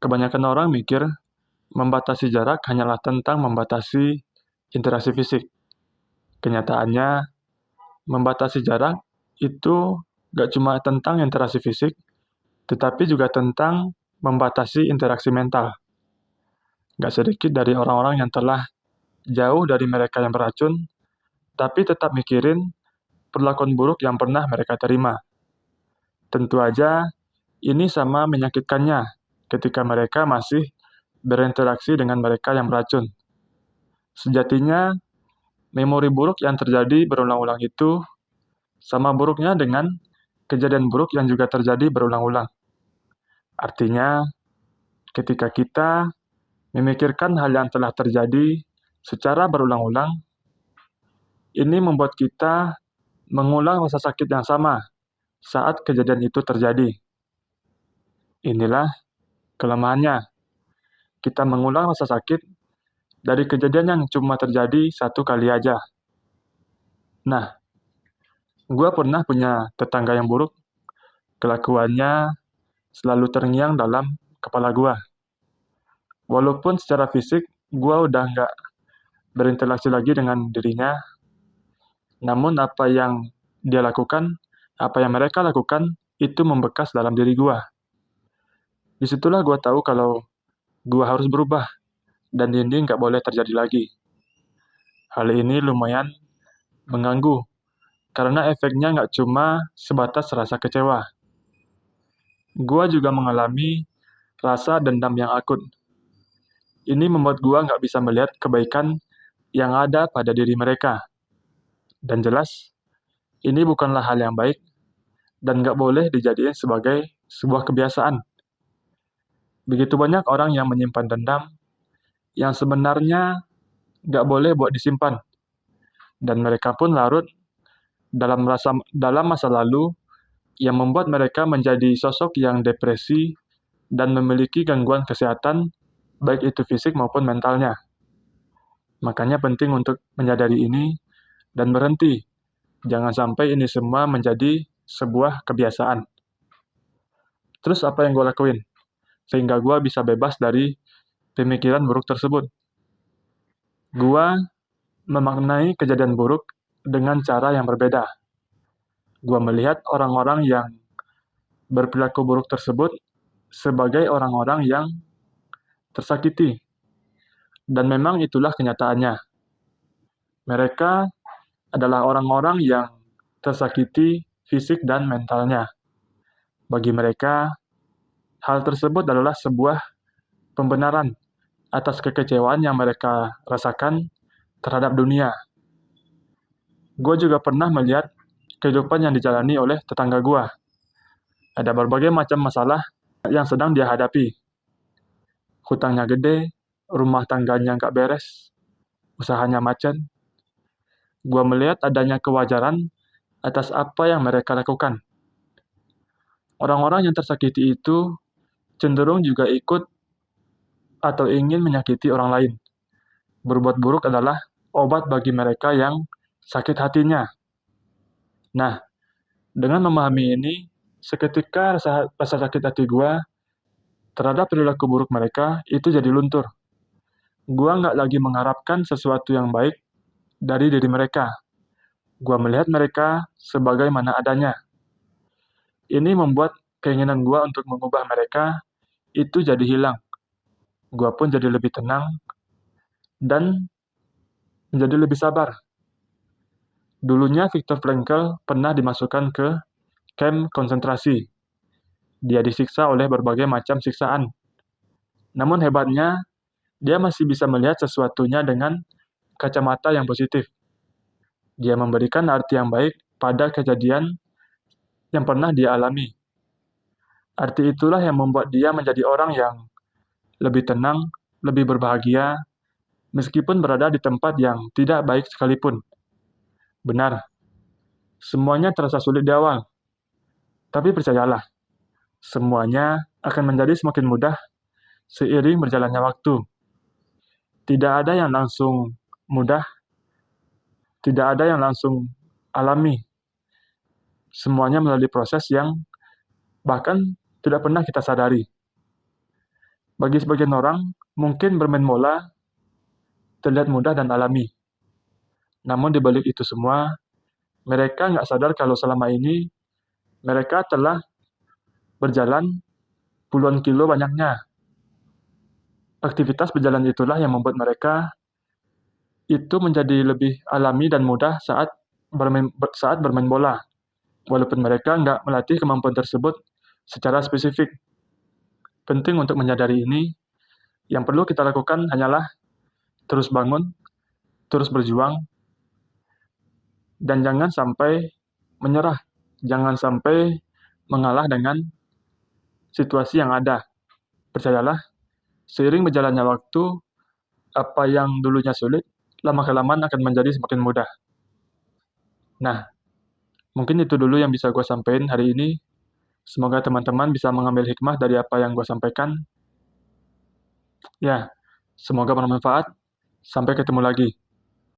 Kebanyakan orang mikir membatasi jarak hanyalah tentang membatasi interaksi fisik. Kenyataannya, membatasi jarak itu gak cuma tentang interaksi fisik, tetapi juga tentang membatasi interaksi mental. Gak sedikit dari orang-orang yang telah jauh dari mereka yang beracun, tapi tetap mikirin perlakuan buruk yang pernah mereka terima. Tentu aja, ini sama menyakitkannya ketika mereka masih berinteraksi dengan mereka yang beracun. Sejatinya, memori buruk yang terjadi berulang-ulang itu sama buruknya dengan kejadian buruk yang juga terjadi berulang-ulang. Artinya, ketika kita memikirkan hal yang telah terjadi secara berulang-ulang, ini membuat kita mengulang rasa sakit yang sama saat kejadian itu terjadi. Inilah kelemahannya. Kita mengulang rasa sakit dari kejadian yang cuma terjadi satu kali aja. Nah, gue pernah punya tetangga yang buruk. Kelakuannya selalu terngiang dalam kepala gue. Walaupun secara fisik gue udah nggak berinteraksi lagi dengan dirinya, namun apa yang dia lakukan, apa yang mereka lakukan, itu membekas dalam diri gue. Disitulah gue tahu kalau gue harus berubah, dan ini nggak boleh terjadi lagi. Hal ini lumayan mengganggu, karena efeknya nggak cuma sebatas rasa kecewa. Gue juga mengalami rasa dendam yang akut. Ini membuat gue nggak bisa melihat kebaikan yang ada pada diri mereka. Dan jelas, ini bukanlah hal yang baik, dan nggak boleh dijadiin sebagai sebuah kebiasaan. Begitu banyak orang yang menyimpan dendam, yang sebenarnya nggak boleh buat disimpan. Dan mereka pun larut dalam masa lalu yang membuat mereka menjadi sosok yang depresi dan memiliki gangguan kesehatan, baik itu fisik maupun mentalnya. Makanya penting untuk menyadari ini dan berhenti. Jangan sampai ini semua menjadi sebuah kebiasaan. Terus apa yang gue lakuin? Sehingga gue bisa bebas dari pemikiran buruk tersebut. Gue memaknai kejadian buruk dengan cara yang berbeda. Gue melihat orang-orang yang berperilaku buruk tersebut sebagai orang-orang yang tersakiti. Dan memang itulah kenyataannya. Mereka adalah orang-orang yang tersakiti fisik dan mentalnya. Bagi mereka, hal tersebut adalah sebuah pembenaran atas kekecewaan yang mereka rasakan terhadap dunia. Gue juga pernah melihat kehidupan yang dijalani oleh tetangga gue. Ada berbagai macam masalah yang sedang dia hadapi. Hutangnya gede, rumah tangganya nggak beres, usahanya macet. Gue melihat adanya kewajaran atas apa yang mereka lakukan. Orang-orang yang tersakiti itu cenderung juga ikut atau ingin menyakiti orang lain. Berbuat buruk adalah obat bagi mereka yang sakit hatinya. Nah, dengan memahami ini, seketika rasa sakit hati gue terhadap perilaku buruk mereka itu jadi luntur. Gue nggak lagi mengharapkan sesuatu yang baik dari diri mereka. Gue melihat mereka sebagaimana adanya. Ini membuat keinginan gue untuk mengubah mereka itu jadi hilang. Gue pun jadi lebih tenang dan menjadi lebih sabar. Dulunya Viktor Frankl pernah dimasukkan ke kamp konsentrasi. Dia disiksa oleh berbagai macam siksaan. Namun hebatnya, dia masih bisa melihat sesuatunya dengan kacamata yang positif. Dia memberikan arti yang baik pada kejadian yang pernah dia alami. Arti itulah yang membuat dia menjadi orang yang lebih tenang, lebih berbahagia, meskipun berada di tempat yang tidak baik sekalipun. Benar, semuanya terasa sulit di awal. Tapi percayalah, semuanya akan menjadi semakin mudah seiring berjalannya waktu. Tidak ada yang langsung mudah, tidak ada yang langsung alami. Semuanya melalui proses yang bahkan tidak pernah kita sadari. Bagi sebagian orang, mungkin bermain bola terlihat mudah dan alami. Namun di balik itu semua, mereka nggak sadar kalau selama ini mereka telah berjalan puluhan kilo banyaknya. Aktivitas berjalan itulah yang membuat mereka itu menjadi lebih alami dan mudah saat bermain bola, walaupun mereka nggak melatih kemampuan tersebut secara spesifik. Penting untuk menyadari ini, yang perlu kita lakukan hanyalah terus bangun, terus berjuang, dan jangan sampai menyerah. Jangan sampai mengalah dengan situasi yang ada. Percayalah, seiring berjalannya waktu, apa yang dulunya sulit, lama-kelamaan akan menjadi semakin mudah. Nah, mungkin itu dulu yang bisa gue sampaikan hari ini. Semoga teman-teman bisa mengambil hikmah dari apa yang gue sampaikan. Ya, semoga bermanfaat. Sampai ketemu lagi.